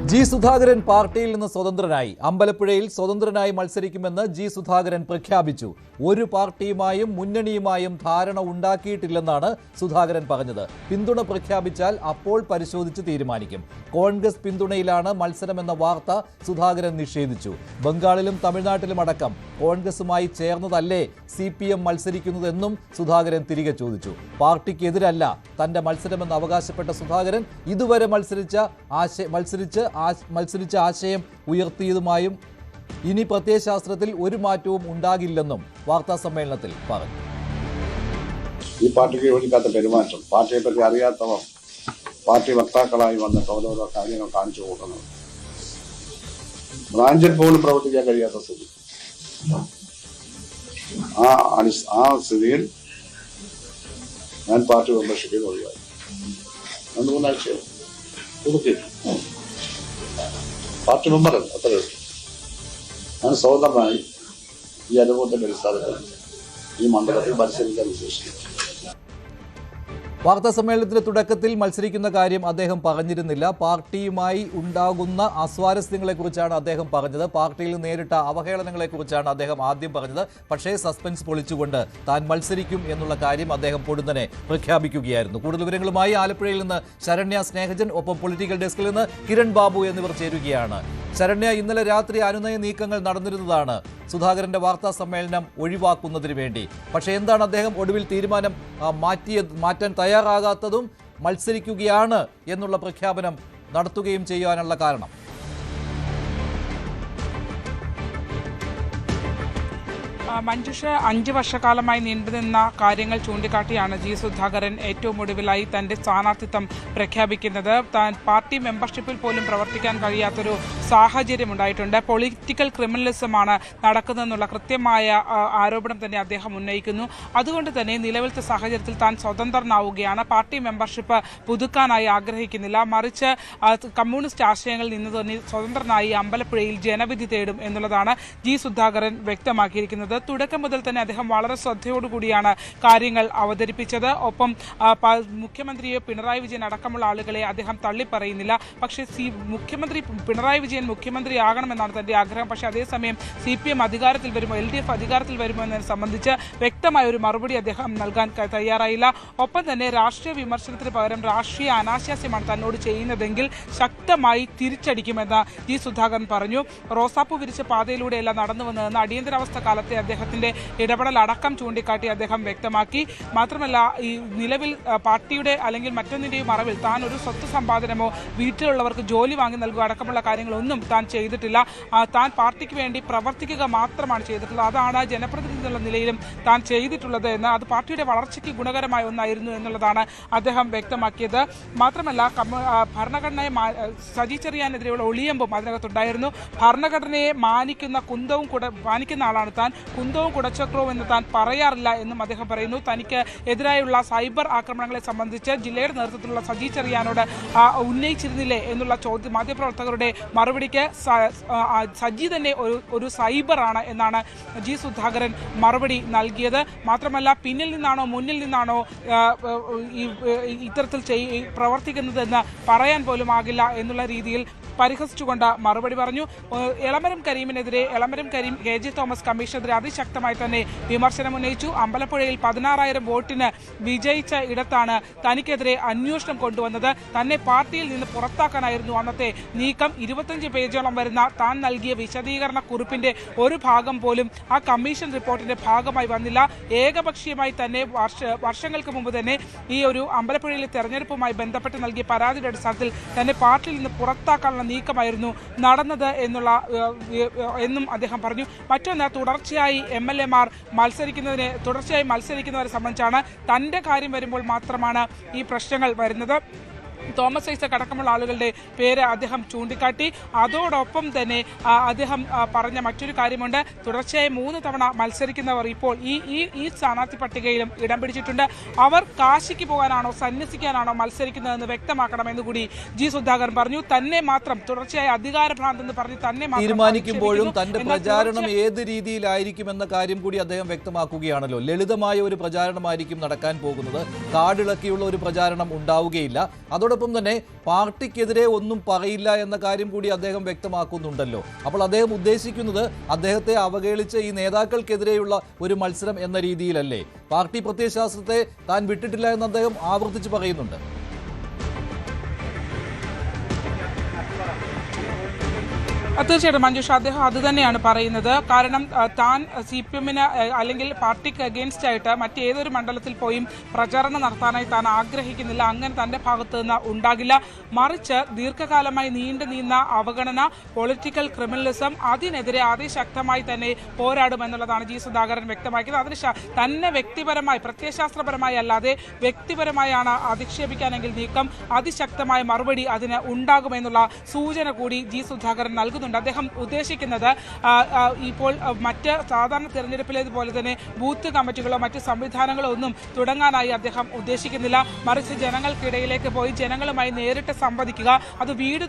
G Sudhakaran പാർട്ടിയിൽ നിന്ന് സ്വതന്ത്രനായി. അമ്പലപ്പുഴയിൽ സ്വതന്ത്രനായി മത്സരിക്കുമെന്ന് ജി സുധാകരൻ പ്രഖ്യാപിച്ചു. ഒരു പാർട്ടിയുമായും മുന്നണിയുമായും ധാരണ ഉണ്ടാക്കിയിട്ടില്ലെന്നാണ് സുധാകരൻ പറഞ്ഞത്. പിന്തുണ പ്രഖ്യാപിച്ചാൽ അപ്പോൾ പരിശോധിച്ച് തീരുമാനിക്കും. കോൺഗ്രസ് പിന്തുണയിലാണ് മത്സരമെന്ന വാർത്ത സുധാകരൻ നിഷേധിച്ചു. ബംഗാളിലും തമിഴ്നാട്ടിലും അടക്കം കോൺഗ്രസുമായി ചേർന്നതല്ലേ CPM മത്സരിക്കുന്നതെന്നും സുധാകരൻ തിരികെ ചോദിച്ചു. പാർട്ടിക്കെതിരല്ല തന്റെ മത്സരമെന്ന് അവകാശപ്പെട്ട സുധാകരൻ ഇതുവരെ മത്സരിച്ച ആശയം ഉയർത്തിയതുമായും ഇനി പ്രത്യയശാസ്ത്രത്തിൽ ഒരു മാറ്റവും ഉണ്ടാകില്ലെന്നും വാർത്താ സമ്മേളനത്തിൽ പറഞ്ഞു. ഈ പാർട്ടിക്ക് യോജിക്കാത്ത പെരുമാറ്റം, പാർട്ടിയെ പറ്റി അറിയാത്തവർ പാർട്ടി വക്താക്കളായി വന്നിട്ട് ഓരോരോ കാര്യങ്ങൾ കാണിച്ചു കൊടുക്കുന്നത്, ബ്രാഞ്ചിൽ പോലും പ്രവർത്തിക്കാൻ കഴിയാത്ത സ്ഥിതി. ആ സ്ഥിതിയിൽ ഞാൻ പാർട്ടി മെമ്പർഷിപ്പിൽ ഒഴിവായി. 2-3 ആഴ്ച പുതുക്കി പാർട്ടി മെമ്പറല്ല, അത്രയേ ഉള്ളൂ. ഞാൻ സ്വതന്ത്രമായി ഈ അനുഭവത്തിന്റെ അടിസ്ഥാനത്തിൽ ഈ മണ്ഡലത്തിൽ മത്സരിക്കാൻ ഉദ്ദേശിക്കുന്നു. വാർത്താ സമ്മേളനത്തിന്റെ തുടക്കത്തിൽ മത്സരിക്കുന്ന കാര്യം അദ്ദേഹം പറഞ്ഞിരുന്നില്ല. പാർട്ടിയുമായി ഉണ്ടാകുന്ന അസ്വാരസ്യങ്ങളെക്കുറിച്ചാണ് അദ്ദേഹം പറഞ്ഞത്. പാർട്ടിയിൽ നേരിട്ട അവഹേളനങ്ങളെക്കുറിച്ചാണ് അദ്ദേഹം ആദ്യം പറഞ്ഞത്. പക്ഷേ സസ്പെൻസ് പൊളിച്ചുകൊണ്ട് താൻ മത്സരിക്കും എന്നുള്ള കാര്യം അദ്ദേഹം പൊടുന്നനെ പ്രഖ്യാപിക്കുകയായിരുന്നു. കൂടുതൽ വിവരങ്ങളുമായി ആലപ്പുഴയിൽ നിന്ന് ശരണ്യ സ്നേഹജൻ, ഒപ്പം പൊളിറ്റിക്കൽ ഡെസ്കിൽ നിന്ന് കിരൺ ബാബു എന്നിവർ ചേരുകയാണ്. ശരണ്യ, ഇന്നലെ രാത്രി അനുനയ നീക്കങ്ങൾ നടന്നിരുന്നതാണ് സുധാകരന്റെ വാർത്താ സമ്മേളനം ഒഴിവാക്കുന്നതിന് വേണ്ടി. പക്ഷേ എന്താണ് അദ്ദേഹം ഒടുവിൽ തീരുമാനം മാറ്റാൻ തയ്യാറാകാത്തതും മത്സരിക്കുകയാണ് എന്നുള്ള പ്രഖ്യാപനം നടത്തുകയും ചെയ്യാനുള്ള കാരണം? മഞ്ജുഷ, 5 വർഷക്കാലമായി നീണ്ടുനിന്ന കാര്യങ്ങൾ ചൂണ്ടിക്കാട്ടിയാണ് ജി സുധാകരൻ ഏറ്റവും ഒടുവിലായി തന്റെ സ്ഥാനാർത്ഥിത്വം പ്രഖ്യാപിക്കുന്നത്. താൻ പാർട്ടി മെമ്പർഷിപ്പിൽ പോലും പ്രവർത്തിക്കാൻ കഴിയാത്തൊരു സാഹചര്യം ഉണ്ടായിട്ടുണ്ട്. പൊളിറ്റിക്കൽ ക്രിമിനലിസമാണ് നടക്കുന്നതെന്നുള്ള കൃത്യമായ ആരോപണം തന്നെ അദ്ദേഹം ഉന്നയിക്കുന്നു. അതുകൊണ്ട് തന്നെ നിലവിലത്തെ സാഹചര്യത്തിൽ താൻ സ്വതന്ത്രനാവുകയാണ്. പാർട്ടി മെമ്പർഷിപ്പ് പുതുക്കാനായി ആഗ്രഹിക്കുന്നില്ല. മറിച്ച് കമ്മ്യൂണിസ്റ്റ് ആശയങ്ങളിൽ നിന്ന് തന്നെ സ്വതന്ത്രനായി അമ്പലപ്പുഴയിൽ ജനവിധി തേടും എന്നുള്ളതാണ് ജി സുധാകരൻ വ്യക്തമാക്കിയിരിക്കുന്നത്. തുടക്കം മുതൽ തന്നെ അദ്ദേഹം വളരെ ശ്രദ്ധയോടുകൂടിയാണ് കാര്യങ്ങൾ അവതരിപ്പിച്ചത്. ഒപ്പം മുഖ്യമന്ത്രിയെ പിണറായി വിജയൻ അടക്കമുള്ള ആളുകളെ അദ്ദേഹം തള്ളിപ്പറയുന്നില്ല. പക്ഷേ മുഖ്യമന്ത്രി പിണറായി വിജയൻ മുഖ്യമന്ത്രിയാകണമെന്നാണ് തന്റെ ആഗ്രഹം. പക്ഷേ അതേസമയം CPM അധികാരത്തിൽ വരുമോ, LDF അധികാരത്തിൽ വരുമോ എന്നതിനെ സംബന്ധിച്ച് വ്യക്തമായ ഒരു മറുപടി അദ്ദേഹം നൽകാൻ തയ്യാറായില്ല. ഒപ്പം തന്നെ രാഷ്ട്രീയ വിമർശനത്തിന് പകരം രാഷ്ട്രീയ അനാശാസ്യമാണ് തന്നോട് ചെയ്യുന്നതെങ്കിൽ ശക്തമായി തിരിച്ചടിക്കുമെന്ന് ജി സുധാകരൻ പറഞ്ഞു. റോസാപ്പൂ വിരിച്ച പാതയിലൂടെയല്ല നടന്നു വന്നതെന്ന് അടിയന്തരാവസ്ഥ കാലത്തെ അദ്ദേഹത്തിന്റെ ഇടപെടൽ അടക്കം ചൂണ്ടിക്കാട്ടി അദ്ദേഹം വ്യക്തമാക്കി. മാത്രമല്ല, ഈ നിലവിൽ പാർട്ടിയുടെ അല്ലെങ്കിൽ മറ്റൊന്നിന്റെയും മറവിൽ താൻ ഒരു സ്വത്ത് സമ്പാദനമോ വീട്ടിലുള്ളവർക്ക് ജോലി വാങ്ങി നൽകുക അടക്കമുള്ള കാര്യങ്ങളൊന്നും താൻ ചെയ്തിട്ടില്ല. താൻ പാർട്ടിക്ക് വേണ്ടി പ്രവർത്തിക്കുക മാത്രമാണ് ചെയ്തിട്ടുള്ളത്. അതാണ് ജനപ്രതിനിധി എന്നുള്ള നിലയിലും താൻ ചെയ്തിട്ടുള്ളത് എന്ന്, അത് പാർട്ടിയുടെ വളർച്ചയ്ക്ക് ഗുണകരമായ ഒന്നായിരുന്നു എന്നുള്ളതാണ് അദ്ദേഹം വ്യക്തമാക്കിയത്. മാത്രമല്ല, ഭരണഘടനയെ സജി ചെറിയാനെതിരെയുള്ള ഒളിയമ്പും അതിനകത്തുണ്ടായിരുന്നു. ഭരണഘടനയെ മാനിക്കുന്ന ആളാണ് താൻ. കുന്തവും കുടച്ചക്രവും എന്ന് താൻ പറയാറില്ല എന്നും അദ്ദേഹം പറയുന്നു. തനിക്ക് എതിരായുള്ള സൈബർ ആക്രമണങ്ങളെ സംബന്ധിച്ച് ജില്ലയുടെ നേതൃത്വത്തിലുള്ള സജി ചെറിയാനോട് ഉന്നയിച്ചിരുന്നില്ലേ എന്നുള്ള ചോദ്യം മാധ്യമപ്രവർത്തകരുടെ മറുപടിക്ക് സജി തന്നെ ഒരു സൈബറാണ് എന്നാണ് ജി സുധാകരൻ മറുപടി നൽകിയത്. മാത്രമല്ല, പിന്നിൽ നിന്നാണോ മുന്നിൽ നിന്നാണോ ഇത്തരത്തിൽ പ്രവർത്തിക്കുന്നതെന്ന് പറയാൻ പോലും ആകില്ല എന്നുള്ള രീതിയിൽ പരിഹസിച്ചുകൊണ്ട് മറുപടി പറഞ്ഞു. എളമരം കരീം KJ തോമസ് കമ്മീഷനെതിരെ അതിശക്തമായി തന്നെ വിമർശനം ഉന്നയിച്ചു. അമ്പലപ്പുഴയിൽ 16,000 വോട്ടിന് വിജയിച്ച ഇടത്താണ് തനിക്കെതിരെ അന്വേഷണം കൊണ്ടുവന്നത്. തന്നെ പാർട്ടിയിൽ നിന്ന് പുറത്താക്കാനായിരുന്നു അന്നത്തെ നീക്കം. 25 പേജോളം വരുന്ന താൻ നൽകിയ വിശദീകരണ കുറിപ്പിന്റെ ഒരു ഭാഗം പോലും ആ കമ്മീഷൻ റിപ്പോർട്ടിന്റെ ഭാഗമായി വന്നില്ല. ഏകപക്ഷീയമായി തന്നെ വർഷങ്ങൾക്ക് മുമ്പ് തന്നെ ഈ ഒരു അമ്പലപ്പുഴയിലെ തെരഞ്ഞെടുപ്പുമായി ബന്ധപ്പെട്ട് നൽകിയ പരാതിയുടെ അടിസ്ഥാനത്തിൽ തന്നെ പാർട്ടിയിൽ നിന്ന് പുറത്താക്കാനുള്ള നീക്കമായിരുന്നു നടന്നത് എന്നും അദ്ദേഹം പറഞ്ഞു. മറ്റൊന്ന്, തുടർച്ചയായി മത്സരിക്കുന്നവരെ സംബന്ധിച്ചാണ് തന്റെ കാര്യം വരുമ്പോൾ മാത്രമാണ് ഈ പ്രശ്നങ്ങൾ വരുന്നത്. തോമസ് ഐസക് അടക്കമുള്ള ആളുകളുടെ പേര് അദ്ദേഹം ചൂണ്ടിക്കാട്ടി. അതോടൊപ്പം തന്നെ അദ്ദേഹം പറഞ്ഞ മറ്റൊരു കാര്യമുണ്ട്. തുടർച്ചയായി 3 തവണ മത്സരിക്കുന്നവർ ഇപ്പോൾ ഈ സ്ഥാനാർത്ഥി പട്ടികയിലും ഇടം പിടിച്ചിട്ടുണ്ട്. അവർ കാശിക്ക് പോകാനാണോ സന്യസിക്കാനാണോ മത്സരിക്കുന്നതെന്ന് വ്യക്തമാക്കണമെന്ന് കൂടി ജി സുധാകരൻ പറഞ്ഞു. തന്നെ മാത്രം തുടർച്ചയായി അധികാരഭ്രാന്തെന്ന് പറഞ്ഞ് തന്നെ തീരുമാനിക്കുമ്പോഴും തന്റെ പ്രചാരണം ഏത് രീതിയിലായിരിക്കുമെന്ന കാര്യം കൂടി അദ്ദേഹം വ്യക്തമാക്കുകയാണല്ലോ. ലളിതമായ ഒരു പ്രചാരണമായിരിക്കും നടക്കാൻ പോകുന്നത്. കാടിളക്കിയുള്ള ഒരു പ്രചാരണം ഉണ്ടാവുകയില്ല. അതോടൊപ്പം അതോടൊപ്പം തന്നെ പാർട്ടിക്കെതിരെ ഒന്നും പറയില്ല എന്ന കാര്യം കൂടി അദ്ദേഹം വ്യക്തമാക്കുന്നുണ്ടല്ലോ. അപ്പോൾ അദ്ദേഹം ഉദ്ദേശിക്കുന്നത് അദ്ദേഹത്തെ അവഹേളിച്ച ഈ നേതാക്കൾക്കെതിരെയുള്ള ഒരു മത്സരം എന്ന രീതിയിലല്ലേ? പാർട്ടി പ്രത്യയശാസ്ത്രത്തെ താൻ വിട്ടിട്ടില്ല എന്ന് അദ്ദേഹം ആവർത്തിച്ച് പറയുന്നുണ്ട്. തീർച്ചയായിട്ടും മഞ്ജുഷ, അദ്ദേഹം അത് തന്നെയാണ് പറയുന്നത്. കാരണം താൻ CPM-ന് അല്ലെങ്കിൽ പാർട്ടിക്ക് അഗെയിൻസ്റ്റ് ആയിട്ട് മറ്റേതൊരു മണ്ഡലത്തിൽ പോയും പ്രചാരണം നടത്താനായി താൻ ആഗ്രഹിക്കുന്നില്ല. അങ്ങനെ തന്റെ ഭാഗത്ത് നിന്ന് ഉണ്ടാകില്ല. മറിച്ച് ദീർഘകാലമായി നീണ്ട അവഗണന, പൊളിറ്റിക്കൽ ക്രിമിനലിസം, അതിനെതിരെ അതിശക്തമായി തന്നെ പോരാടുമെന്നുള്ളതാണ് ജി സുധാകരൻ വ്യക്തമാക്കിയത്. അതിന് തന്നെ വ്യക്തിപരമായി പ്രത്യയശാസ്ത്രപരമായി അല്ലാതെ വ്യക്തിപരമായാണ് അധിക്ഷേപിക്കാനെങ്കിൽ നീക്കം, അതിശക്തമായ മറുപടി അതിന് ഉണ്ടാകുമെന്നുള്ള സൂചന കൂടി ജി സുധാകരൻ നൽകുന്നുണ്ട്. അദ്ദേഹം ഉദ്ദേശിക്കുന്നത് ഇപ്പോൾ മറ്റ് സാധാരണ തെരഞ്ഞെടുപ്പിലേതുപോലെ തന്നെ ബൂത്ത് കമ്മിറ്റികളോ മറ്റ് സംവിധാനങ്ങളോ ഒന്നും തുടങ്ങാനായി അദ്ദേഹം ഉദ്ദേശിക്കുന്നില്ല. മറിച്ച് ജനങ്ങൾക്കിടയിലേക്ക് പോയി ജനങ്ങളുമായി നേരിട്ട് സംവദിക്കുക, അത് വീട്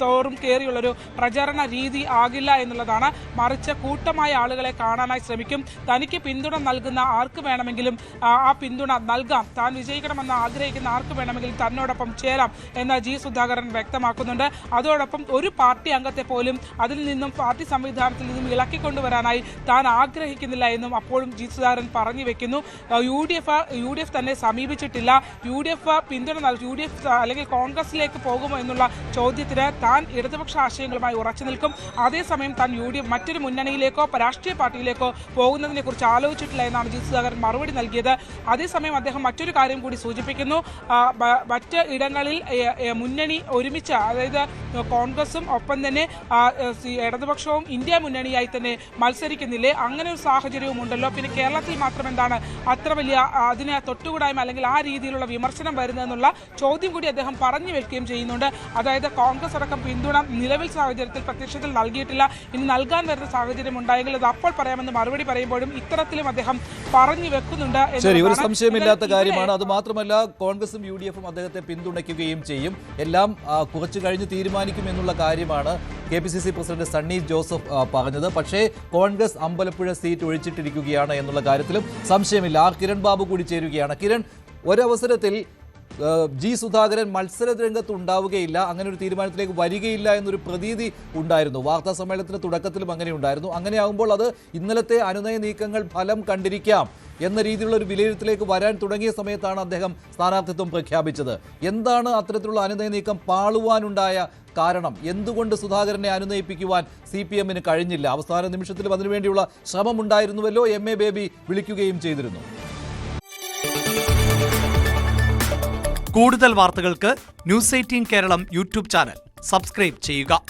തോറും കയറിയുള്ളൊരു പ്രചാരണ രീതി ആകില്ല എന്നുള്ളതാണ്. മറിച്ച് കൂട്ടമായ ആളുകളെ കാണാനായി ശ്രമിക്കും. തനിക്ക് പിന്തുണ നൽകുന്ന ആർക്ക് വേണമെങ്കിലും ആ പിന്തുണ നൽകാം. താൻ വിജയിക്കണമെന്ന് ആഗ്രഹിക്കുന്ന ആർക്ക് വേണമെങ്കിലും തന്നോടൊപ്പം ചേരാം എന്ന് ജി സുധാകരൻ വ്യക്തമാക്കുന്നുണ്ട്. അതോടൊപ്പം ഒരു പാർട്ടി അംഗത്തെ പോലും അതിൽ നിന്നും പാർട്ടി സംവിധാനത്തിൽ നിന്നും ഇളക്കിക്കൊണ്ടുവരാനായി താൻ ആഗ്രഹിക്കുന്നില്ല എന്നും അപ്പോഴും ജി സുധാകരൻ പറഞ്ഞു വെക്കുന്നു. UDF തന്നെ സമീപിച്ചിട്ടില്ല. UDF പിന്തുണ UDF അല്ലെങ്കിൽ കോൺഗ്രസിലേക്ക് പോകുമോ എന്നുള്ള ചോദ്യത്തിന് താൻ ഇടതുപക്ഷ ആശയങ്ങളുമായി ഉറച്ചു നിൽക്കും. അതേസമയം താൻ UDF മറ്റൊരു മുന്നണിയിലേക്കോ രാഷ്ട്രീയ പാർട്ടിയിലേക്കോ പോകുന്നതിനെ കുറിച്ച് ആലോചിച്ചിട്ടില്ല എന്നാണ് ജി സുധാകരൻ മറുപടി നൽകിയത്. അതേസമയം അദ്ദേഹം മറ്റൊരു കാര്യം കൂടി സൂചിപ്പിക്കുന്നു. മറ്റ് ഇടങ്ങളിൽ മുന്നണി ഒരുമിച്ച്, അതായത് കോൺഗ്രസും ഒപ്പം തന്നെ ഇടതുപക്ഷവും ഇന്ത്യ മുന്നണിയായി തന്നെ മത്സരിക്കുന്നില്ലേ, അങ്ങനെ ഒരു സാഹചര്യവും ഉണ്ടല്ലോ. പിന്നെ കേരളത്തിൽ മാത്രം എന്താണ് അത്ര വലിയ അതിന് തൊട്ടുകൂടായ്മ അല്ലെങ്കിൽ ആ രീതിയിലുള്ള വിമർശനം വരുന്നതെന്നുള്ള ചോദ്യം കൂടി അദ്ദേഹം പറഞ്ഞു വെക്കുകയും ചെയ്യുന്നുണ്ട്. അതായത് കോൺഗ്രസ് അടക്കം പിന്തുണ നിലവിൽ സാഹചര്യത്തിൽ പ്രത്യക്ഷത്തിൽ നൽകിയിട്ടില്ല. ഇനി നൽകാൻ വരുന്ന സാഹചര്യം ഉണ്ടായെങ്കിൽ അത് അപ്പോൾ പറയാമെന്ന് മറുപടി പറയുമ്പോഴും ഇത്തരത്തിലും അദ്ദേഹം പറഞ്ഞു വെക്കുന്നുണ്ട്. ശരി, ഒരു സംശയമില്ലാത്ത കാര്യമാണ്. അത് മാത്രമല്ല, കോൺഗ്രസും UDF-ഉം അദ്ദേഹത്തെ പിന്തുണയ്ക്കുകയും ചെയ്യും. എല്ലാം കുറച്ചു കഴിഞ്ഞ് തീരുമാനിക്കും എന്നുള്ള കാര്യമാണ് KPCC പ്രസിഡന്റ് സണ്ണി ജോസഫ് പറഞ്ഞത്. പക്ഷേ കോൺഗ്രസ് അമ്പലപ്പുഴ സീറ്റ് ഒഴിച്ചിട്ടിരിക്കുകയാണ് എന്നുള്ള കാര്യത്തിലും സംശയമില്ല. കിരൺ ബാബു കൂടി ചേരുകയാണ്. കിരൺ, ഒരവസരത്തിൽ ജി സുധാകരൻ മത്സര രംഗത്ത് ഉണ്ടാവുകയില്ല, അങ്ങനെ ഒരു തീരുമാനത്തിലേക്ക് വരികയില്ല എന്നൊരു പ്രതീതി ഉണ്ടായിരുന്നു. വാർത്താ സമ്മേളനത്തിന്റെ തുടക്കത്തിലും അങ്ങനെ ഉണ്ടായിരുന്നു. അങ്ങനെയാകുമ്പോൾ അത് ഇന്നലത്തെ അനുനയ നീക്കങ്ങൾ ഫലം കണ്ടിരിക്കാം എന്ന രീതിയിലുള്ള ഒരു വിലയിരുത്തലേക്ക് വരാൻ തുടങ്ങിയ സമയത്താണ് അദ്ദേഹം സ്ഥാനാർത്ഥിത്വം പ്രഖ്യാപിച്ചത്. എന്താണ് അത്തരത്തിലുള്ള അനുനയ നീക്കം പാളുവാനുണ്ടായ കാരണം? എന്തുകൊണ്ട് സുധാകരനെ അനുനയിപ്പിക്കുവാൻ CPM-ന് കഴിഞ്ഞില്ല? അവസാന നിമിഷത്തിലും അതിനുവേണ്ടിയുള്ള ശ്രമമുണ്ടായിരുന്നുവല്ലോ. MA ബേബി വിളിക്കുകയും ചെയ്തിരുന്നു. കൂടുതൽ വാർത്തകൾക്ക് News 18 കേരളം യൂട്യൂബ് ചാനൽ സബ്സ്ക്രൈബ് ചെയ്യുക.